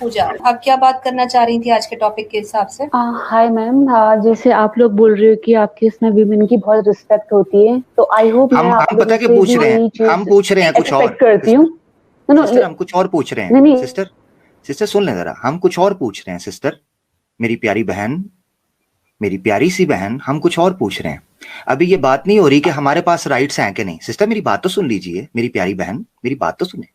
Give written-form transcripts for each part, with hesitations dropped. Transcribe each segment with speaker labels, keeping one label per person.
Speaker 1: पूजा, आप क्या बात करना चाह रही थी आज के टॉपिक के हिसाब से?
Speaker 2: हाय मैम, जैसे आप लोग बोल रहे हो कि आपके इसमें विमेन की बहुत रिस्पेक्ट होती है, तो आई होप मैं आप
Speaker 3: हम पता
Speaker 2: लोगों
Speaker 3: क्या
Speaker 2: से
Speaker 3: पूछ
Speaker 2: भी
Speaker 3: रहे हैं,
Speaker 2: यही
Speaker 3: हम
Speaker 2: चीज
Speaker 3: पूछ रहे हैं कुछ और
Speaker 2: एक्सपेक्ट करती हूँ।
Speaker 3: सिस्टर हम कुछ और पूछ रहे हैं।
Speaker 2: नहीं
Speaker 3: सिस्टर सिस्टर सुन ले जरा, हम कुछ और पूछ रहे हैं सिस्टर, मेरी प्यारी बहन, मेरी प्यारी सी बहन, हम कुछ और पूछ रहे हैं। अभी ये बात नहीं हो रही कि हमारे पास राइट्स हैं कि नहीं। सिस्टर मेरी बात तो सुन लीजिए, मेरी प्यारी बहन, मेरी बात तो सुने,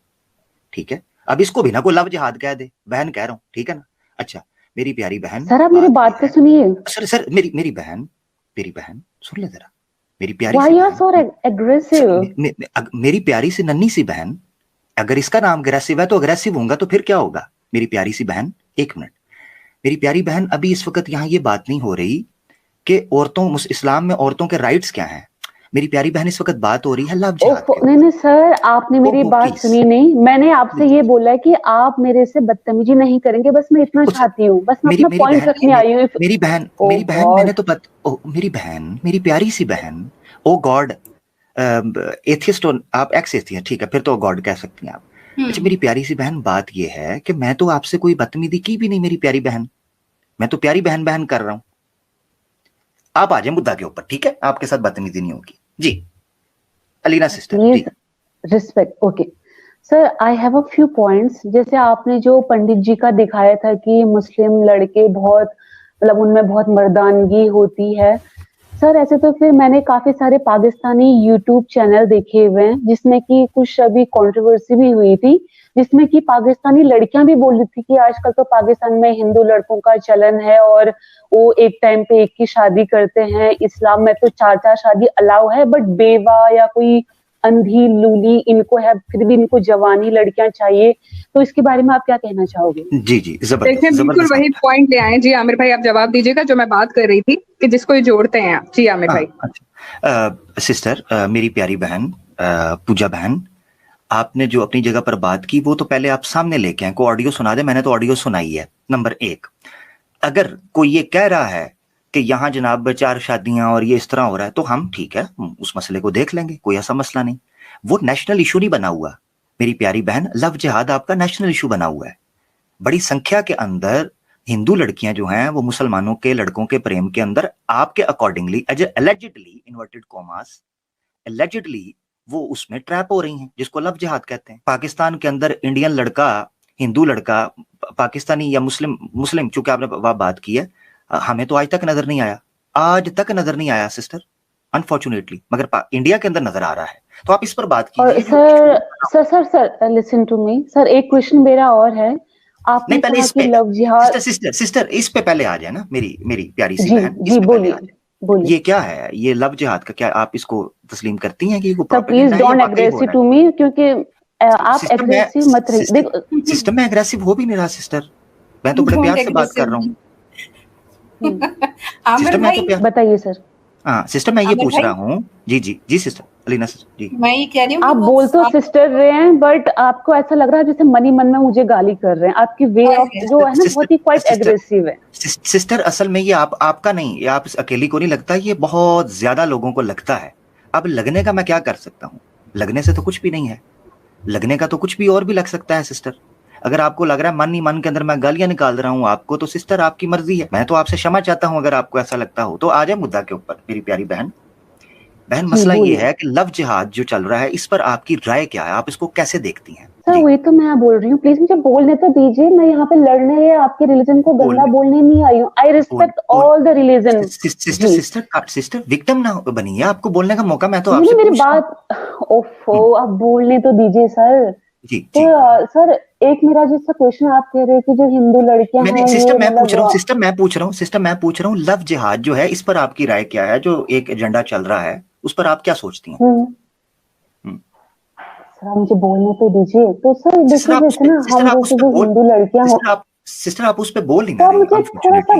Speaker 3: ठीक है? अब इसको भी ना कोई लव जिहाद कह दे, बहन कह रहा हूँ, ठीक है ना? अच्छा मेरी प्यारी बहन,
Speaker 2: सर, आप मेरी बात तो सुनिए।
Speaker 3: सर मेरी बहन, मेरी बहन सुन ले जरा, मेरी प्यारी
Speaker 2: Why
Speaker 3: सी
Speaker 2: you are
Speaker 3: बहन,
Speaker 2: so aggressive?
Speaker 3: मेरी प्यारी सी नन्ही सी बहन, अगर इसका नाम अग्रेसिव है तो अग्रेसिव होगा तो फिर क्या होगा? मेरी प्यारी सी बहन, एक मिनट, मेरी प्यारी बहन, अभी इस वक्त यहाँ ये बात नहीं हो रही कि औरतों, इस्लाम में औरतों के राइट्स क्या हैं। मेरी प्यारी बहन, इस वक्त बात हो रही है लव जिहाद के।
Speaker 2: नहीं सर, आपने मेरी बात सुनी नहीं। मैंने आपसे ये बोला कि आप मेरे से बदतमीजी नहीं करेंगे, बस मैं इतना चाहती हूँ, बस मैं अपना पॉइंट रखने आई हूँ।
Speaker 3: मेरी बहन, मैंने तो मेरी बहन, मेरी प्यारी सी बहन, ओ गॉड, एथियस्ट आप, एक्स एथियस्ट, ठीक है, फिर तो गॉड कह सकती हैं आप। अच्छा मेरी प्यारी सी बहन, बात ये है कि मैं तो आपसे कोई बदतमीजी की भी नहीं मेरी प्यारी बहन, मैं तो प्यारी बहन बहन कर रहा हूं। आप आ जाए मुद्दा के ऊपर, ठीक है? आपके साथ बदतमीजी नहीं होगी जी। Alina sister ji,
Speaker 2: respect. Okay sir, I have a few points. जैसे आपने जो पंडित जी का दिखाया था कि मुस्लिम लड़के बहुत, मतलब उनमें बहुत मर्दानगी होती है। सर ऐसे तो फिर मैंने काफी सारे पाकिस्तानी यूट्यूब चैनल देखे हुए हैं जिसमें कि कुछ अभी कंट्रोवर्सी भी हुई थी, जिसमें कि पाकिस्तानी लड़कियां भी बोल रही थी कि आजकल तो पाकिस्तान में हिंदू लड़कों का चलन है और वो एक टाइम पे एक की शादी करते हैं। इस्लाम में तो चार चार शादी अलाउ है, बट बेवा या कोई अंधी लूली इनको है, फिर भी इनको जवानी लड़कियां चाहिए। तो इसके बारे में आप क्या कहना चाहोगे?
Speaker 3: जी जी,
Speaker 4: देखिए बिल्कुल वही पॉइंट ले आए जी। आमिर भाई आप जवाब दीजिएगा जो मैं बात कर रही थी कि जिसको ये जोड़ते हैं आप। जी आमिर भाई।
Speaker 3: अच्छा सिस्टर, मेरी प्यारी बहन, पूजा बहन, आपने जो अपनी जगह पर बात की वो तो पहले आप सामने लेके आए, को ऑडियो सुना दे। मैंने तो ऑडियो सुनाई है। नंबर एक, अगर कोई ये कह रहा है कि यहाँ जनाब चार शादियां और ये इस तरह हो रहा है, तो हम ठीक है उस मसले को देख लेंगे, कोई ऐसा मसला नहीं। वो नेशनल इशू नहीं बना हुआ मेरी प्यारी बहन। लव जिहाद आपका नेशनल इशू बना हुआ है। बड़ी संख्या के अंदर हिंदू लड़कियां जो हैं वो मुसलमानों के लड़कों के प्रेम के अंदर आपके accordingly, allegedly, inverted commas, allegedly वो उसमें ट्रैप हो रही हैं, जिसको लव जिहाद कहते हैं। पाकिस्तान के अंदर इंडियन लड़का, हिंदू लड़का, पाकिस्तानी या मुस्लिम चूंकि आपने बात की है, हमें तो आज तक नजर नहीं आया, आज तक नजर नहीं आया सिस्टर, अनफॉर्चुनेटली, मगर इंडिया के अंदर नजर आ रहा है। तो आप इस पर बात कीजिए।
Speaker 2: Sir listen to me sir, एक क्वेश्चन मेरा और है। आपने
Speaker 3: नहीं, पहले
Speaker 2: कहा
Speaker 3: इस
Speaker 2: कि
Speaker 3: पे
Speaker 2: लव जिहाद,
Speaker 3: सिस्टर इस पे पहले आ जाए ना, मेरी प्यारी सी बहन,
Speaker 2: जी बोलिए बोलिए।
Speaker 3: ये क्या है, ये लव जिहाद का क्या आप इसको तस्लीम करती हैं कि वो
Speaker 2: please don't aggressive to me, क्योंकि आप एग्रेसिव मत रहिए। देखो
Speaker 3: सिस्टम में एग्रेसिव हो भी नहीं रहा सिस्टर, मैं तो बड़े प्यार से बात कर रहा हूँ।
Speaker 1: आमिर भाई
Speaker 2: बताइए सर।
Speaker 3: हाँ सिस्टर, मैं ये पूछ रहा हूँ। जी जी जी सिस्टर, अलीना सिस्टर जी।
Speaker 1: मैं ये कह रही हूँ
Speaker 2: आप बोल तो सिस्टर रहे हैं, बट आपको ऐसा लग रहा है जैसे मन ही मन में मुझे गाली कर रहे हैं। आपकी वे ऑफ जो है ना बहुत ही क्वाइट एग्रेसिव है।
Speaker 3: सिस्टर असल में ये आपका नहीं, ये आप अकेली को नहीं लगता, ये बहुत ज्यादा लोगों को लगता है। अब लगने का मैं क्या कर सकता हूँ, लगने से तो कुछ भी नहीं है, लगने का तो कुछ भी और भी लग सकता है सिस्टर। अगर आपको लग रहा है मन ही मन के अंदर मैं गालियां निकाल रहा हूँ आपको, तो सिस्टर आपकी मर्जी है, मैं तो आपसे क्षमा चाहता हूँ अगर आपको ऐसा लगता हो। तो आ जाए मुद्दा के ऊपर मेरी प्यारी बहन। मसला ये है कि लव जिहाद जो चल रहा है, इस पर आपकी राय क्या है, आप इसको कैसे देखती हैं?
Speaker 2: सर वही तो मैं बोल रही हूँ, प्लीज मुझे बोलने तो दीजिए। मैं यहाँ पे लड़ने या आपके रिलीजन को गंदा बोलने नहीं आई हूँ। I respect all the religion.
Speaker 3: Sister victim ना बनिए, आपको बोलने का मौका मैं तो
Speaker 2: आपसे मेरी बात, ओफो आप बोलने तो दीजिए सर।
Speaker 3: जी
Speaker 2: तो सर एक मेरा जैसा क्वेश्चन, आप कह रहे कि जो हिंदू लड़कियां हैं,
Speaker 3: सिस्टर मैं पूछ रहा हूँ लव जिहाद जो है इस पर आपकी राय क्या है? जो एक एजेंडा चल रहा है उस पर आप क्या सोचती हैं?
Speaker 2: सर मुझे बोलने तो दीजिए। तो सर देखिए जैसे ना हम जैसे जो हिंदू लड़कियां हो,
Speaker 3: सिस्टर आप उस पर बोल नहीं
Speaker 2: रही, मुझे थोड़ा सा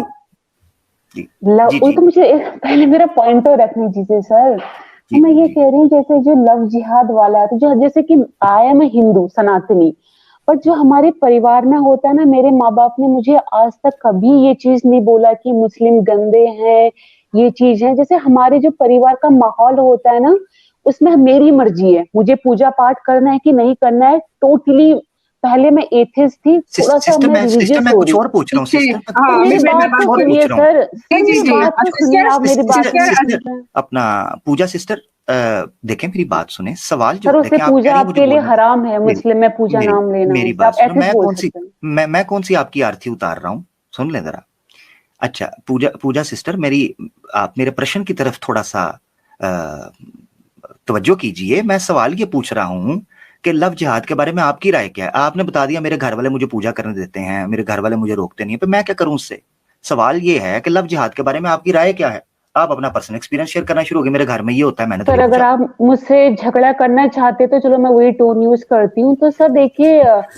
Speaker 2: तो मुझे पहले मेरा पॉइंट तो रखने दीजिए सर। तो मैं ये कह रही हूँ जैसे जो लव जिहाद वाला है, तो जो जैसे कि आई एम हिंदू सनातनी, पर जो हमारे परिवार में होता है ना, मेरे माँ बाप ने मुझे आज तक कभी ये चीज नहीं बोला कि मुस्लिम गंदे हैं, ये चीज है। जैसे हमारे जो परिवार का माहौल होता है ना, उसमें मेरी मर्जी है, मुझे पूजा पाठ करना है कि नहीं करना है, टोटली पहले मैं एथिस्ट थी, थोड़ा सा मैं रिलीजियस
Speaker 3: मैं
Speaker 2: हो
Speaker 3: कुछ
Speaker 2: रही
Speaker 3: और पूछ रहा हूँ सिस्टर।
Speaker 4: हाँ,
Speaker 2: मेरी
Speaker 4: मैं
Speaker 2: बात तो सुनिए सर, मेरी बात तो सुनिए, आप मेरी बात
Speaker 3: सिस्टर अपना पूजा सिस्टर देखें मेरी बात सुने, सवाल जो
Speaker 2: सर उससे
Speaker 3: देखें, आप
Speaker 2: पूजा
Speaker 3: कह रही
Speaker 2: आपके लिए हराम है, मुस्लिम में पूजा नाम लेना,
Speaker 3: मेरी बात
Speaker 2: आप
Speaker 3: सुनो,
Speaker 2: ऐसे
Speaker 3: मैं
Speaker 2: बोल
Speaker 3: कौन सी
Speaker 2: सकते हैं।
Speaker 3: मैं कौन सी आपकी आरती उतार रहा हूँ, सुन ले जरा। अच्छा पूजा सिस्टर, आप मेरे प्रश्न की तरफ थोड़ा सा तवज्जो कीजिए। मैं सवाल ये पूछ रहा हूँ कि लव जिहाद के बारे में आपकी राय क्या है। आपने बता दिया मेरे घर वाले मुझे पूजा करने देते हैं, मेरे घर वाले मुझे रोकते नहीं है, पर मैं क्या करूं उससे। सवाल ये है कि लव जिहाद के बारे में आपकी राय क्या है। आप अपना पर्सनल एक्सपीरियंस शेयर करना शुरू हो गए, मेरे घर में ये होता है, मैंने तो
Speaker 2: सर अगर आप मुझसे झगड़ा करना चाहते तो चलो मैं वही टोन यूज करती हूँ। तो सर देखिए,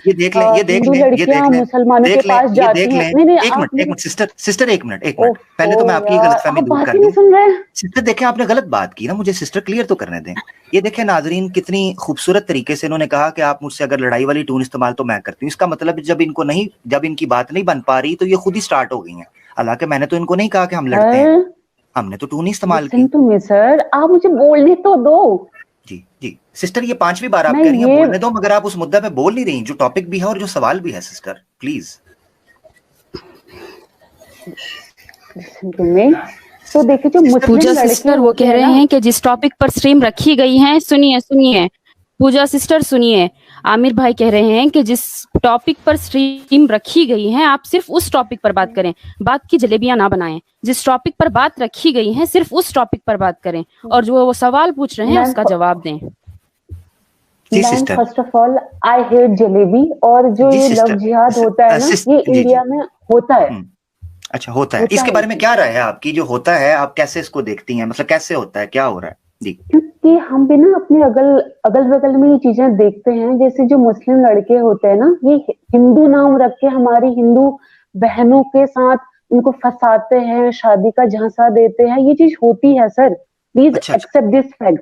Speaker 3: ये देख लें,
Speaker 2: हिंदू लड़कियां मुसलमानों के पास जाती हैं। नहीं
Speaker 3: एक मिनट सिस्टर, एक मिनट पहले तो मैं आपकी
Speaker 2: यार,
Speaker 3: गलतफहमी
Speaker 2: आप
Speaker 3: दूर
Speaker 2: बात
Speaker 3: कर
Speaker 2: ही नहीं
Speaker 3: दूं।
Speaker 2: सुन रहे।
Speaker 3: सिस्टर देखें, आपने गलत बात की ना, मुझे सिस्टर क्लियर तो करने दें। ये देखें नाजरीन, कितनी खूबसूरत तरीके से इन्होंने कहा कि आप मुझसे अगर लड़ाई वाली टून इस्तेमाल तो मैं करती हूँ। इसका मतलब जब इनकी बात नहीं बन पा रही तो ये खुद ही स्टार्ट हो गई हैं। हालांकि मैंने तो इनको नहीं कहा कि हम लड़ते हैं, हमने तो टून ही इस्तेमाल की।
Speaker 2: सर आप मुझे बोलने तो दो।
Speaker 3: जी सिस्टर, ये 5वीं बार आप कह रही हैं बोलने दो, मगर आप उस मुद्दा पे बोल नहीं रही, जो टॉपिक भी है और जो सवाल भी है। Sister please.
Speaker 2: तो देखिए, जो मुस्लिम
Speaker 5: पूजा सिस्टर वो कह रहे हैं कि जिस टॉपिक पर स्ट्रीम रखी गई है, सुनिए पूजा सिस्टर सुनिए, आमिर भाई कह रहे हैं कि जिस टॉपिक पर स्ट्रीम रखी गई है आप सिर्फ उस टॉपिक पर बात करें, बात की जलेबियां ना बनाएं। जिस टॉपिक पर बात रखी गई है सिर्फ उस टॉपिक पर बात करें, और जो वो सवाल पूछ रहे हैं उसका जवाब दें।
Speaker 2: First of all I hate jalebi, और जो ये लव जिहाद होता है ना, ये इंडिया में होता है।
Speaker 3: अच्छा होता है, इसके बारे में क्या राय है आपकी? जो होता है आप कैसे इसको देखती हैं, मतलब कैसे होता है, क्या हो रहा है जी?
Speaker 2: क्योंकि हम भी ना अपने अगल बगल में ये चीजें देखते हैं। जैसे जो मुस्लिम लड़के होते हैं ना, ये हिंदू नाम रख के हमारी हिंदू बहनों के साथ उनको फंसाते हैं, शादी का झांसा देते हैं। ये चीज होती है sir, please accept this fact.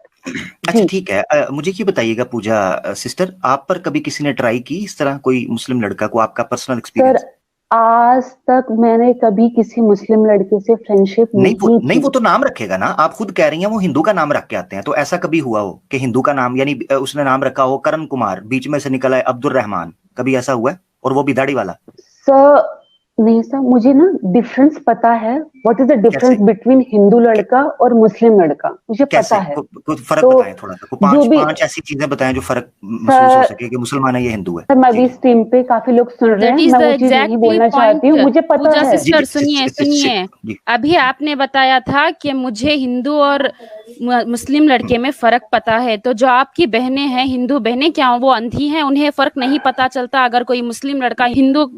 Speaker 3: अच्छा ठीक है, मुझे ये बताइएगा पूजा सिस्टर, आप पर कभी किसी ने ट्राई की इस तरह, कोई मुस्लिम लड़का को, आपका पर्सनल एक्सपीरियंस?
Speaker 2: आज तक मैंने कभी किसी मुस्लिम लड़के से फ्रेंडशिप नहीं,
Speaker 3: वो तो नाम रखेगा ना, आप खुद कह रही हैं वो हिंदू का नाम रख के आते हैं, तो ऐसा कभी हुआ हो कि हिंदू का नाम, यानी उसने नाम रखा हो करण कुमार, बीच में से निकला है अब्दुल रहमान, कभी ऐसा हुआ है? और वो भी दाढ़ी वाला?
Speaker 2: सर नहीं सर, मुझे ना डिफरेंस पता है। What is the difference between Hindu लड़का और मुस्लिम लड़का, मुझे पता है।
Speaker 3: कुछ फर्क बताएं थोड़ा सा, पांच ऐसी चीजें बताएं जो फर्क महसूस हो सके कि मुसलमान है ये हिंदू है।
Speaker 2: सर मैं भी इस टीम पे काफी लोग सुन रहे हैं, मैं वो चीज नहीं बोलना चाहती हूँ, मुझे पता है।
Speaker 5: सिस्टर सुनिए, अभी आपने बताया था कि मुझे हिंदू और मुस्लिम लड़के में फर्क पता है, तो जो आपकी बहनें हैं, हिंदू बहनें, क्या वो अंधी हैं? उन्हें फर्क नहीं पता चलता? अगर कोई मुस्लिम लड़का हिंदू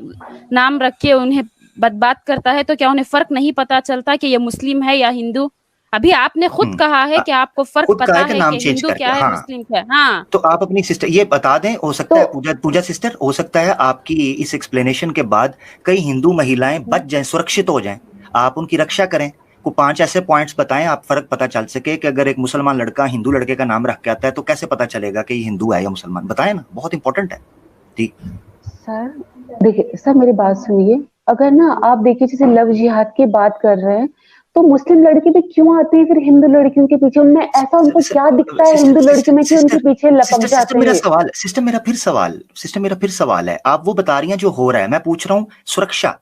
Speaker 5: नाम रख के उन्हें बात करता है तो क्या उन्हें फर्क नहीं पता चलता कि ये मुस्लिम है या हिंदू? अभी आपने खुद कहा है कि आपको फर्क पता है कि हिंदू क्या है, मुस्लिम क्या है। हाँ,
Speaker 3: तो आप अपनी सिस्टर ये बता दें, हो सकता है पूजा सिस्टर, हो सकता है आपकी इस एक्सप्लेनेशन के बाद कई हिंदू महिलाएं बच जाएं, सुरक्षित हो जाएं, आप उनकी रक्षा करें। को 5 ऐसे पॉइंट्स बताएं, आप फर्क पता चल सके कि अगर एक मुसलमान लड़का हिंदू लड़के का नाम रख के आता है तो कैसे पता चलेगा कि ये हिंदू है या मुसलमान, बताएं ना, बहुत इंपॉर्टेंट है। ठीक
Speaker 2: सर देखिए, सर मेरी बात सुनिए, अगर ना आप देखिए जैसे लव जिहाद की बात कर रहे हैं, तो मुस्लिम लड़के भी क्यों आते हैं फिर हिंदू लड़कियों के पीछे? उनमें ऐसा उनको क्या दिखता है हिंदू लड़की में कि उनके पीछे लपक जाते हैं?
Speaker 3: सिस्टर मेरा फिर सवाल है, आप वो बता रही हैं जो हो रहा है, मैं पूछ रहा हूँ सुरक्षा,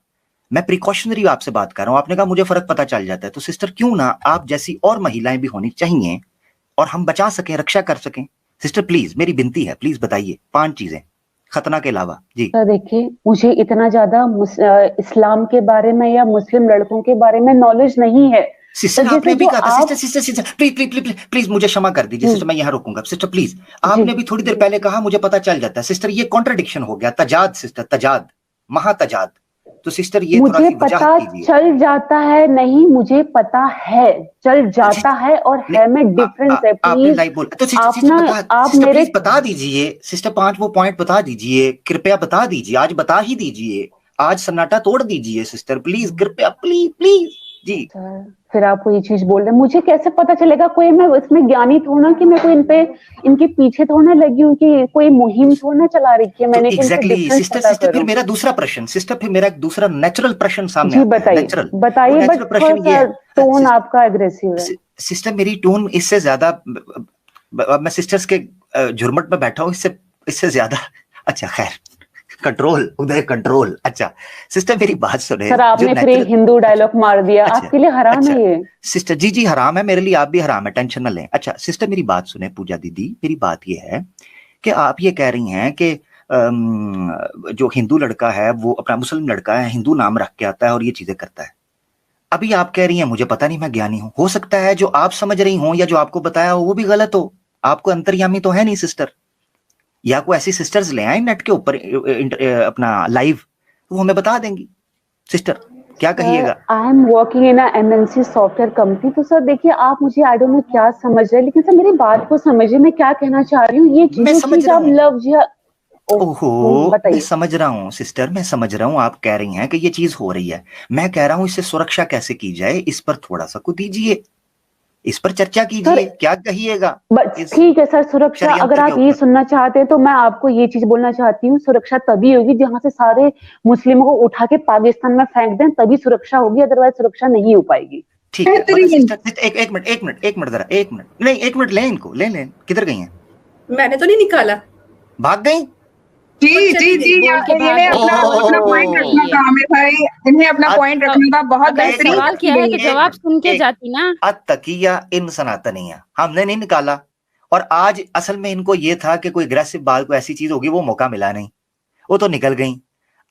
Speaker 3: मैं प्रिकॉशनरी आपसे बात कर रहा हूँ। आपने कहा मुझे फर्क पता चल जाता है, तो सिस्टर क्यों ना आप जैसी और महिलाएं भी होनी चाहिए और हम बचा सकें, रक्षा कर सकें। सिस्टर प्लीज, मेरी विनती है, प्लीज बताइए 5 चीजें खतना के अलावा जी।
Speaker 2: देखिए, मुझे इतना ज्यादा इस्लाम के बारे में या मुस्लिम लड़कों के बारे में नॉलेज नहीं है।
Speaker 3: सिस्टर आपने भी कहा था, सिस्टर प्लीज मुझे क्षमा कर दीजिए सिस्टर, मैं यहाँ रुकूंगा। सिस्टर प्लीज, आपने भी थोड़ी देर पहले कहा मुझे पता चल जाता है। सिस्टर ये कॉन्ट्रडिक्शन हो गया, तजाद सिस्टर, तजाद, महातजाद। तो सिस्टर ये
Speaker 2: मुझे पता चल जाता है, नहीं मुझे पता है, चल जाता है और है में डिफरेंस है। प्लीज
Speaker 3: आप मेरे बता दीजिए सिस्टर, 5 वो पॉइंट बता दीजिए, कृपया बता दीजिए, आज बता ही दीजिए, आज सन्नाटा तोड़ दीजिए सिस्टर, प्लीज कृपया, प्लीज जी।
Speaker 2: फिर आप ये चीज बोल रहे हैं, मुझे कैसे पता चलेगा? कोई मैं इसमें ज्ञानी थोड़ा कि मैं कोई इनके पीछे थोड़ा लगी हूँ कि कोई मुहिम थोड़ा चला रही है मैंने।
Speaker 3: एग्जैक्टली सिस्टर, फिर मेरा दूसरा प्रश्न, सिस्टर फिर मेरा एक दूसरा नेचुरल प्रश्न सामने
Speaker 2: जी बताइए, बट प्रश्न ये टोन आपका एग्रेसिव है।
Speaker 3: सिस्टर मेरी टोन इससे ज्यादा, मैं सिस्टर्स के झुरमट में बैठा हूँ, इससे ज्यादा, अच्छा खैर कंट्रोल, उदय कंट्रोल। अच्छा सिस्टर मेरी बात सुने।
Speaker 2: सर आपने फिर एक हिंदू डायलॉग मार दिया।
Speaker 3: अच्छा,
Speaker 2: आपके लिए हराम है ये
Speaker 3: सिस्टर? जी जी हराम है मेरे लिए, आप भी हराम है, टेंशन न लें। अच्छा सिस्टर मेरी बात सुने, पूजा दीदी मेरी बात ये है कि आप ये कह रही हैं कि जो हिंदू लड़का है वो अपना मुस्लिम लड़का है, हिंदू नाम रख के आता है और ये चीजें करता है। अभी आप कह रही हैं मुझे पता नहीं, मैं ज्ञानी हूं, हो सकता है जो आप समझ रही हो या जो आपको बताया हो वो भी गलत हो। आपको अंतर्यामी तो है नहीं सिस्टर, या कोई ऐसी सिस्टर्स ले आए नेट के ऊपर अपना लाइव, वो हमें बता देंगी। सिस्टर क्या कहिएगा?
Speaker 2: I am working in MNC software company. तो सर देखिए आप मुझे आई डोंट नो क्या समझ रहे हैं, लेकिन सर मेरी बात को समझिए, मैं क्या कहना चाह रही हूँ। ये चीज आप लव
Speaker 3: ओहो मैं समझ रहा हूँ सिस्टर, मैं समझ रहा हूँ। आप कह रही हैं कि ये चीज हो रही है, मैं कह रहा हूँ इससे सुरक्षा कैसे की जाए, इस पर थोड़ा सा को दीजिए, इस पर चर्चा कीजिए, क्या कहिएगा?
Speaker 2: ठीक है सर, सुरक्षा अगर आप ये सुनना चाहते हैं तो मैं आपको ये चीज बोलना चाहती हूँ, सुरक्षा तभी होगी जहां से सारे मुस्लिमों को उठा के पाकिस्तान में फेंक दें, तभी सुरक्षा होगी, अदरवाइज सुरक्षा नहीं हो पाएगी।
Speaker 3: ठीक है एक मिनट जरा, एक मिनट लें इनको, लें किधर गई हैं?
Speaker 1: मैंने तो नहीं निकाला,
Speaker 3: भाग गई।
Speaker 4: जी जी जी इन्हें अपना पॉइंट रखना था आमिर भाई, इन्हें अपना पॉइंट रखना था। बहुत बेहतरीन
Speaker 5: सवाल किया है कि जवाब सुन के जाती ना।
Speaker 3: अतकिया इन सनातनिया हमने नहीं निकाला, और आज असल में इनको ये था कि कोई अग्रेसिव बात, कोई ऐसी चीज होगी, वो मौका मिला नहीं, वो तो निकल गई।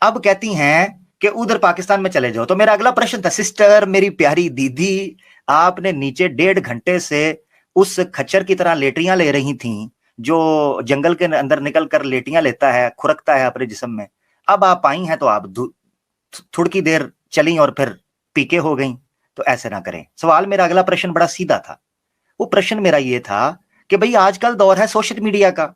Speaker 3: अब कहती हैं कि उधर पाकिस्तान में चले जाओ। तो मेरा अगला प्रश्न था सिस्टर मेरी प्यारी दीदी, आपने नीचे 1.5 घंटे से उस खच्चर की तरह लेटरियां ले रही थी जो जंगल के अंदर निकल कर लेटियां लेता है, खुरकता है अपने जिस्म में। अब आप आई हैं तो आप थोड़ी देर चली और फिर पीके हो गई, तो ऐसे ना करें। सवाल मेरा अगला प्रश्न बड़ा सीधा था, वो प्रश्न मेरा ये था कि भाई आजकल दौर है सोशल मीडिया का,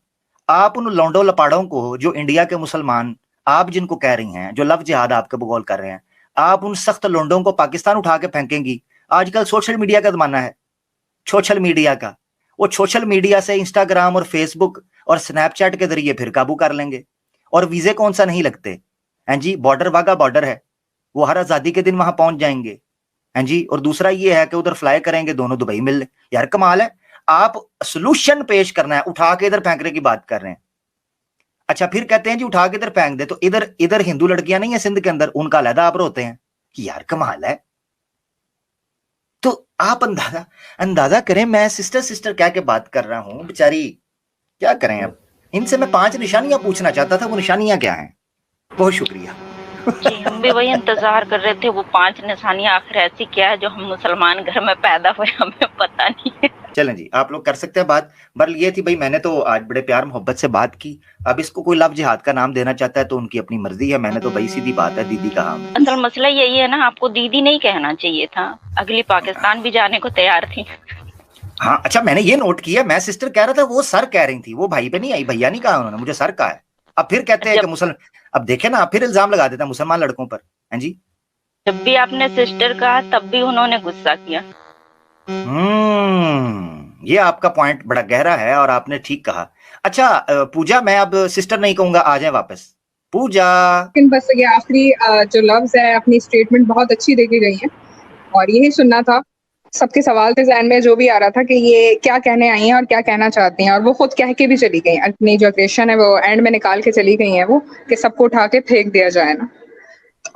Speaker 3: आप उन लौंडो लपाड़ों को जो इंडिया के मुसलमान, आप जिनको कह रही हैं, जो लव जिहाद आपके बगौल कर रहे हैं, आप उन सख्त लोंडों को पाकिस्तान उठा के फेंकेंगी। आजकल सोशल मीडिया का जमाना है, सोशल मीडिया का, वो सोशल मीडिया से इंस्टाग्राम और फेसबुक और स्नैपचैट के जरिए फिर काबू कर लेंगे। और वीजे कौन सा नहीं लगते हैं जी, बॉर्डर वागा बॉर्डर है, वो हर आजादी के दिन वहां पहुंच जाएंगे हैं जी। और दूसरा ये है कि उधर फ्लाई करेंगे, दोनों दुबई मिल ले। यार कमाल है, आप सोल्यूशन पेश करना है, उठा के इधर फेंकने की बात कर रहे हैं। अच्छा फिर कहते हैं जी उठा के इधर फेंक दे, तो इधर हिंदू लड़कियां नहीं है सिंध के अंदर, उनका अलहदा आप रोते हैं कि यार कमाल है। तो आप अंदाजा करें, मैं सिस्टर कह के बात कर रहा हूं, बेचारी क्या करें। अब इनसे मैं 5 निशानियां पूछना चाहता था, वो निशानियां क्या हैं? बहुत शुक्रिया।
Speaker 6: जी हम भी वही इंतजार कर रहे थे, वो 5 निशानियां आखिर ऐसी क्या है जो हम मुसलमान घर में पैदा हुए हमें पता नहीं है।
Speaker 3: चलें जी आप लोग कर सकते हैं बात। बल ये थी भाई, मैंने तो आज बड़े प्यार मोहब्बत से बात की। अब इसको कोई लव जिहाद का नाम देना चाहता है तो उनकी अपनी मर्जी है, मैंने तो भाई सीधी बात है दीदी कहा।
Speaker 6: असल मसला यही है ना, आपको दीदी नहीं कहना चाहिए था, अगली पाकिस्तान भी जाने को तैयार थी।
Speaker 3: हाँ अच्छा मैंने ये नोट किया, मैं सिस्टर कह रहा था, वो सर कह रही थी, वो भाई पे नहीं आई, भैया नहीं कहा उन्होंने, मुझे सर कहा है। अब फिर कहते हैं कि मुसलमान, अब देखे ना फिर इल्जाम लगा देता है मुसलमान लड़कों पर, हैं जी।
Speaker 6: जब भी आपने सिस्टर कहा तब भी उन्होंने गुस्सा किया।
Speaker 3: ये आपका पॉइंट बड़ा गहरा है और आपने ठीक कहा। अच्छा पूजा, मैं अब सिस्टर नहीं कहूंगा, आ जाए वापस पूजा।
Speaker 4: लेकिन बस ये आखिरी जो लफ्ज है, अपनी स्टेटमेंट बहुत अच्छी देके गई है और यही सुनना था। सबके सवाल थे जहन में, जो भी आ रहा था कि ये क्या कहने आई हैं और क्या कहना चाहती हैं, और वो खुद कह के भी चली गई। अपनी जो अग्रेशन है वो एंड में निकाल के चली गई हैं, वो कि सबको उठा के फेंक दिया जाए ना,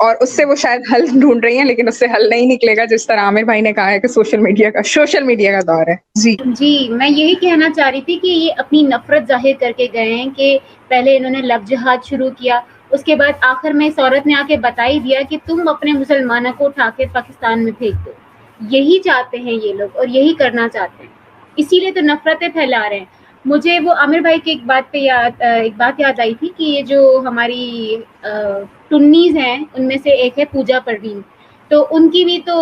Speaker 4: और उससे वो शायद हल ढूंढ रही हैं, लेकिन उससे हल नहीं निकलेगा। जिस तरह आमिर भाई ने कहा है कि सोशल मीडिया का दौर है।
Speaker 7: जी मैं यही कहना चाह रही थी कि ये अपनी नफरत जाहिर करके गए हैं कि पहले इन्होंने लव जिहाद शुरू किया, उसके बाद आखिर में इस औरत ने आके बता ही दिया कि तुम अपने मुसलमानों को उठा के पाकिस्तान में फेंक दो। यही चाहते हैं ये लोग और यही करना चाहते हैं, इसीलिए तो नफरतें फैला रहे हैं। मुझे वो आमिर भाई की एक बात याद आई थी कि ये जो हमारी टुन्नीज हैं उनमें से एक है पूजा परवीन, तो उनकी भी तो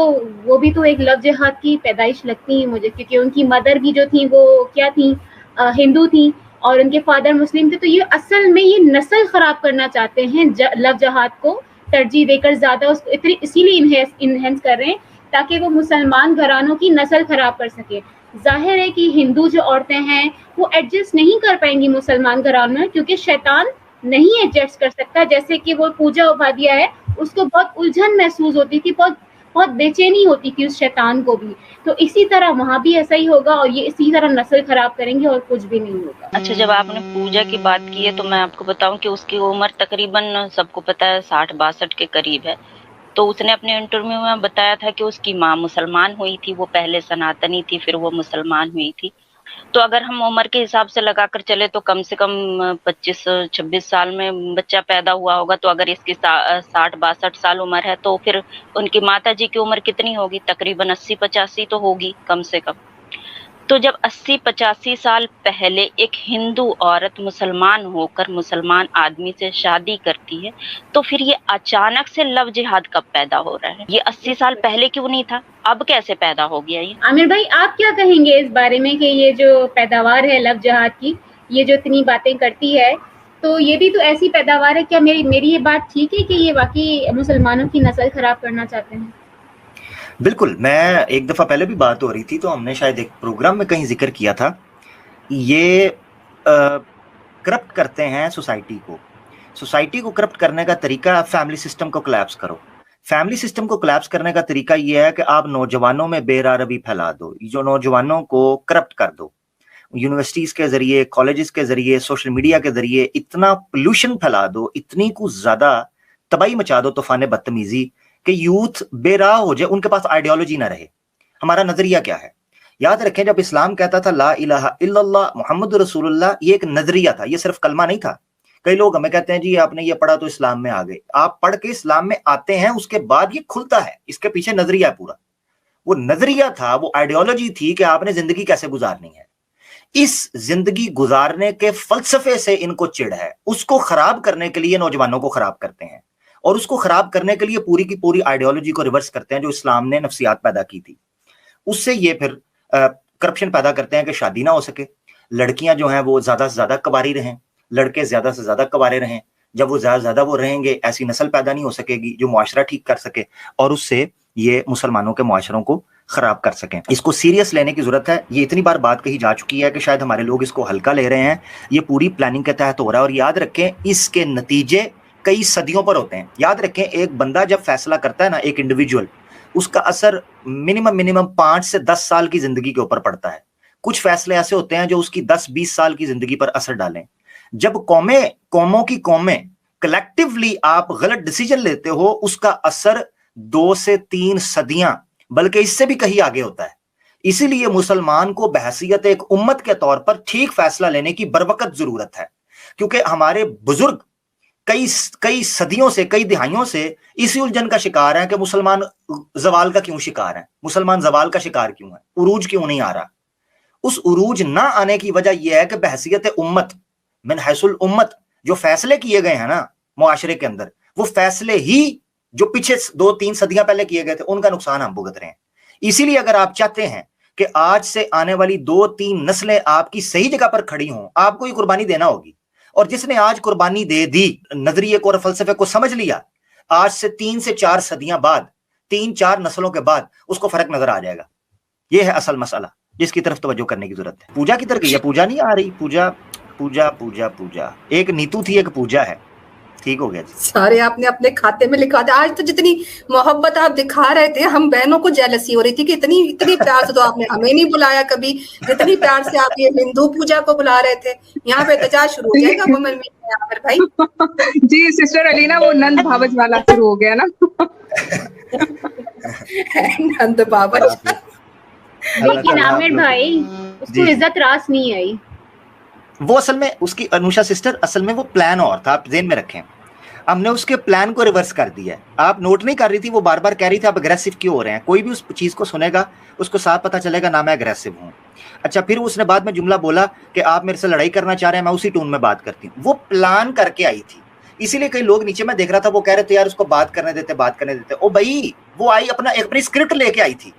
Speaker 7: वो भी तो एक लव जिहाद की पैदाइश लगती है मुझे, क्योंकि उनकी मदर भी जो थी वो क्या थी, हिंदू थी और उनके फादर मुस्लिम थे। तो ये असल में ये नस्ल खराब करना चाहते हैं, लव जिहाद को तरजीह देकर ज्यादा उसको इसीलिए इनहेंस कर रहे हैं ताकि वो मुसलमान घरानों की नस्ल खराब कर सके। जाहिर है कि हिंदू जो औरतें हैं वो एडजस्ट नहीं कर पाएंगी मुसलमान घरानों में, क्योंकि शैतान नहीं एडजस्ट कर सकता। जैसे कि वो पूजा उपाध्याय है, उसको बहुत उलझन महसूस होती थी, बहुत बहुत बेचैनी होती थी उस शैतान को भी। तो इसी तरह वहाँ भी ऐसा ही होगा और ये इसी तरह नस्ल खराब करेंगे और कुछ भी नहीं होगा।
Speaker 6: अच्छा, जब आपने पूजा की बात की है तो मैं आपको बताऊं कि उसकी उम्र तकरीबन सबको पता है 60-62 के करीब है। तो उसने अपने इंटरव्यू में बताया था कि उसकी माँ मुसलमान हुई थी, वो पहले सनातनी थी, फिर वो मुसलमान हुई थी। तो अगर हम उम्र के हिसाब से लगाकर चले तो कम से कम 25-26 साल में बच्चा पैदा हुआ होगा। तो अगर इसकी 60-62 साल उम्र है तो फिर उनकी माता जी की उम्र कितनी होगी? तकरीबन 80-85 तो होगी कम से कम। तो जब 80-85 साल पहले एक हिंदू औरत मुसलमान होकर मुसलमान आदमी से शादी करती है, तो फिर ये अचानक से लव जिहाद कब पैदा हो रहा है? ये 80 साल पहले क्यों नहीं था? अब कैसे पैदा हो गया ये?
Speaker 7: आमिर भाई, आप क्या कहेंगे इस बारे में कि ये जो पैदावार है लव जिहाद की, ये जो इतनी बातें करती है, तो ये भी तो ऐसी पैदावार है? क्या मेरी ये बात ठीक है कि ये वाकई मुसलमानों की नस्ल खराब करना चाहते हैं?
Speaker 3: बिल्कुल, मैं एक दफा पहले भी बात हो रही थी तो हमने शायद एक प्रोग्राम में कहीं जिक्र किया था, ये करप्ट करते हैं सोसाइटी को करप्ट करने का तरीका, फैमिली सिस्टम को कोलैप्स करो। फैमिली सिस्टम को कोलैप्स करने का तरीका ये है कि आप नौजवानों में बेरारबी फैला दो, जो नौजवानों को करप्ट कर दो, यूनिवर्सिटीज के जरिए, कॉलेजेस के जरिए, सोशल मीडिया के जरिए इतना पोल्यूशन फैला दो, इतनी कुछ ज्यादा तबाही मचा दो, तूफान बदतमीजी, कि यूथ बेराह हो जाए, उनके पास आइडियोलॉजी ना रहे। हमारा नजरिया क्या है? याद रखें, जब इस्लाम कहता था ला इलाहा इल्लल्लाह मुहम्मद रसूलुल्लाह, ये एक नजरिया था, ये सिर्फ कलमा नहीं था। कई लोग हमें कहते हैं जी आपने ये पढ़ा तो इस्लाम में आ गए। आप पढ़ के इस्लाम में आते हैं, उसके बाद ये खुलता है, इसके पीछे नजरिया है पूरा। वो नजरिया था, वो आइडियोलॉजी थी कि आपने जिंदगी कैसे गुजारनी है। इस जिंदगी गुजारने के फलसफे से इनको चिढ़ है, उसको खराब करने के लिए नौजवानों को खराब करते हैं, और उसको खराब करने के लिए पूरी की पूरी आइडियोलॉजी को रिवर्स करते हैं जो इस्लाम ने नफ्सियात पैदा की थी। उससे ये फिर करप्शन पैदा करते हैं कि शादी ना हो सके, लड़कियां जो हैं वो ज्यादा से ज्यादा कवारी रहें, लड़के ज्यादा से ज्यादा कवारे रहें। जब वो ज्यादा ज्यादा वो रहेंगे, ऐसी नस्ल पैदा नहीं हो सकेगी जो मुआशरा ठीक कर सके, और उससे ये मुसलमानों के मुआशरों को खराब कर सकें। इसको सीरियस लेने की जरूरत है। ये इतनी बार बात कही जा चुकी है कि शायद हमारे लोग इसको हल्का ले रहे हैं। ये पूरी प्लानिंग के तहत हो रहा है, और याद रखें इसके नतीजे कई सदियों पर होते हैं। याद रखें, एक बंदा जब फैसला करता है ना, एक इंडिविजुअल, उसका असर मिनिमम 5 से 10 साल की जिंदगी के ऊपर पड़ता है। कुछ फैसले ऐसे होते हैं जो उसकी 10-20 साल की जिंदगी पर असर डालें। जब कौमों की कौमें कलेक्टिवली आप गलत डिसीजन लेते हो, उसका असर 2 से 3 सदियां, बल्कि इससे भी कहीं आगे होता है। इसीलिए मुसलमान को बहैसियत एक उम्मत के तौर पर ठीक फैसला लेने की बरवकत जरूरत है, क्योंकि हमारे बुजुर्ग कई सदियों से, कई दिहाइयों से इसी उलझन का शिकार है कि मुसलमान जवाल का क्यों शिकार है, मुसलमान जवाल का शिकार क्यों है, उरूज क्यों नहीं आ रहा। उस उरूज ना आने की वजह यह है कि बहसियत उम्मत, मिन हैसुल उम्मत, जो फैसले किए गए हैं ना मुआशरे के अंदर, वो फैसले ही जो पीछे 2-3 सदियां पहले किए गए थे, उनका नुकसान हम भुगत रहे हैं। इसीलिए अगर आप चाहते हैं कि आज से आने वाली 2-3 नस्लें आपकी सही जगह पर खड़ी हों, आपको ये कुर्बानी देना होगी। और जिसने आज कुर्बानी दे दी, नजरिए को और फलसफे को समझ लिया, आज से 3 से 4 सदियां बाद, 3-4 नस्लों के बाद उसको फर्क नजर आ जाएगा। यह है असल मसला जिसकी तरफ तवज्जो करने की जरूरत है। पूजा की तरफ गई, पूजा नहीं आ रही, पूजा पूजा पूजा पूजा, एक नीतू थी, एक पूजा है। ठीक हो गया जी।
Speaker 1: सारे आपने अपने खाते में लिखा दिया। आज तो जितनी मोहब्बत आप दिखा रहे थे, हम बहनों को जेलसी हो रही थी कि इतनी प्यार से तो आपने हमें नहीं बुलाया कभी, जितनी प्यार से आप ये हिंदू पूजा को बुला रहे थे। यहाँ पे एहतजाज शुरू हो जाएगा वुमेन में आमिर भाई।
Speaker 4: जी सिस्टर अलीना, वो नंद भावज वाला शुरू हो गया ना।
Speaker 1: नंद भावज।
Speaker 7: लेकिन आमिर भाई, उसको इज्जत रास नहीं आई।
Speaker 3: वो असल में उसकी अनुषा सिस्टर, असल में वो प्लान और था, आप ज़हन में रखें। हमने उसके प्लान को रिवर्स कर दिया। आप नोट नहीं कर रही थी, वो बार बार कह रही थी आप अग्रेसिव क्यों हो रहे हैं। कोई भी उस चीज को सुनेगा उसको साफ पता चलेगा ना मैं अग्रेसिव हूँ। अच्छा, फिर उसने बाद में जुमला बोला कि आप मेरे से लड़ाई करना चाह रहे हैं, मैं उसी टोन में बात करती हूँ। वो प्लान करके आई थी, इसीलिए कई लोग नीचे मैं देख रहा था वो कह रहे थे यार उसको बात करने देते। ओ भाई, वो आई अपनी स्क्रिप्ट लेके आई थी,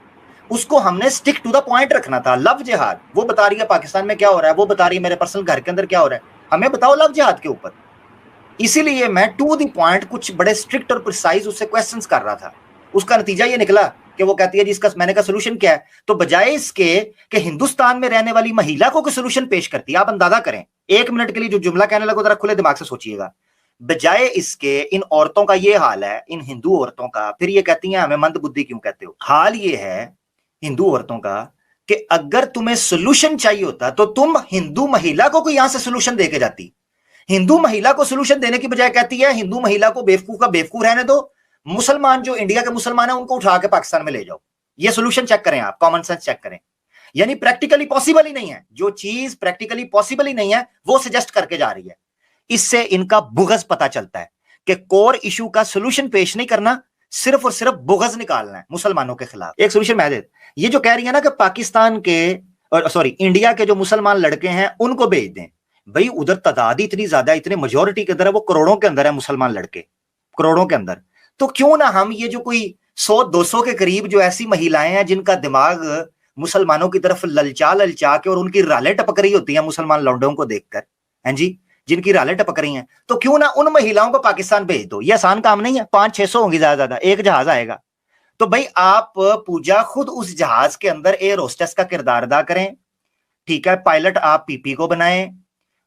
Speaker 3: उसको हमने स्टिक टू द पॉइंट रखना था। लव जिहाद, वो बता रही है पाकिस्तान में क्या हो रहा है, वो बता रही है मेरे पर्सनल घर के अंदर क्या हो रहा है, हमें बताओ लव जिहाद के ऊपर। इसीलिए मैं टू द पॉइंट कुछ बड़े स्ट्रिक्ट और प्रिसाइज उससे क्वेश्चंस कर रहा था। उसका नतीजा ये निकला कि वो कहती है जी इसका, मैंने कहा सोल्यूशन क्या है, तो बजाय इसके कि हिंदुस्तान में रहने वाली महिला को कोई सोल्यूशन पेश करती है, आप अंदाजा करें, 1 मिनट के लिए जो जुमला कहने लगो जरा खुले दिमाग से सोचिएगा। बजाय इसके इन औरतों का ये हाल है, इन हिंदू औरतों का, फिर ये कहती हैं हमें मंद बुद्धि क्यों कहते हो। हाल ये है हिंदू औरतों का कि अगर तुम्हें सोल्यूशन चाहिए होता तो तुम हिंदू महिला को कोई यहां से सोल्यूशन देके जाती। हिंदू महिला को सोल्यूशन देने की बजाय कहती है हिंदू महिला को बेवकूफ का बेवकूफ रहने दो, मुसलमान जो इंडिया के मुसलमान है उनको उठा के पाकिस्तान में ले जाओ। ये सोल्यूशन चेक करें आप, कॉमन सेंस चेक करें। यानी प्रैक्टिकली पॉसिबल ही नहीं है, जो चीज प्रैक्टिकली पॉसिबल ही नहीं है वो सजेस्ट करके जा रही है। इससे इनका बुग़्ज़ पता चलता है कि कोर इशू का सोल्यूशन पेश नहीं करना, सिर्फ और सिर्फ बुग़्ज़ निकालना है मुसलमानों के खिलाफ। एक सोल्यूशन मैं दे, ये जो कह रही है ना कि पाकिस्तान के सॉरी इंडिया के जो मुसलमान लड़के हैं उनको भेज दें, भाई उधर तादाद इतनी ज्यादा, इतने मेजोरिटी के अंदर है, वो करोड़ों के अंदर है मुसलमान लड़के, करोड़ों के अंदर। तो क्यों ना हम ये जो कोई 100-200 के करीब जो ऐसी महिलाएं हैं जिनका दिमाग मुसलमानों की तरफ ललचा ललचा के और उनकी रालें टपक रही होती हैं मुसलमान लौंडों को देखकर, हैं जी, जिनकी रालें टपक रही हैं, तो क्यों ना उन महिलाओं को पाकिस्तान भेज दो। ये आसान काम नहीं है, 500-600 होंगी ज्यादा, एक जहाज आएगा। तो भाई आप पूजा खुद उस जहाज के अंदर एयर होस्टेस का किरदार अदा करें, ठीक है। पायलट आप पीपी को बनाएं,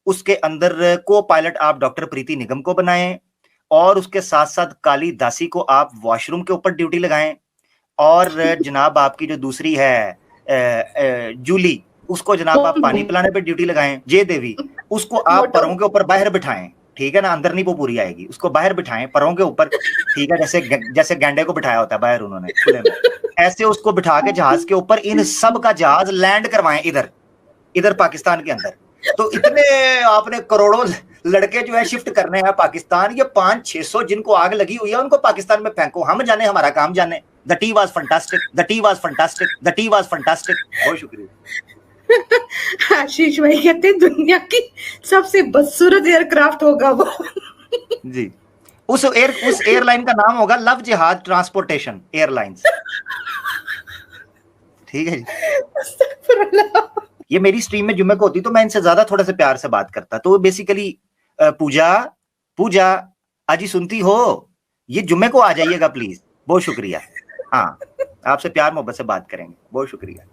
Speaker 3: उसके अंदर को पायलट आप डॉक्टर प्रीति निगम को बनाएं, और उसके साथ साथ काली दासी को आप वॉशरूम के ऊपर ड्यूटी लगाएं, और जनाब आपकी जो दूसरी है जूली, उसको जनाब आप पानी पिलाने पे ड्यूटी लगाएं। जय देवी, उसको आप परों के ऊपर बाहर बिठाएं, ठीक है ना, अंदर नहीं वो पूरी आएगी, उसको बाहर बिठाएं परों के ऊपर, ठीक है, जैसे गैंडे को बिठाया होता है बाहर उन्होंने खुले में, ऐसे उसको बिठा के जहाज के ऊपर इन सब का जहाज लैंड करवाएं इधर पाकिस्तान के अंदर। तो इतने आपने करोड़ों लड़के जो है शिफ्ट करने हैं पाकिस्तान। ये 500-600 जिनको आग लगी हुई है उनको पाकिस्तान में फेंको, हम जाने, हमारा काम जाने। The tea was fantastic, the tea was fantastic, the tea was fantastic. बहुत शुक्रिया।
Speaker 1: आशीष भाई कहते हैं दुनिया की सबसे बदसूरत एयरक्राफ्ट होगा वो
Speaker 3: जी। उस एयरलाइन का नाम होगा लव जिहाद ट्रांसपोर्टेशन एयरलाइंस, ठीक है जी। ये मेरी स्ट्रीम में जुम्मे को होती तो मैं इनसे ज्यादा थोड़ा सा प्यार से बात करता। तो बेसिकली पूजा आज ही सुनती हो, ये जुम्मे को आ जाइएगा प्लीज। बहुत शुक्रिया। हाँ, आपसे प्यार मोहब्बत से बात करेंगे। बहुत शुक्रिया।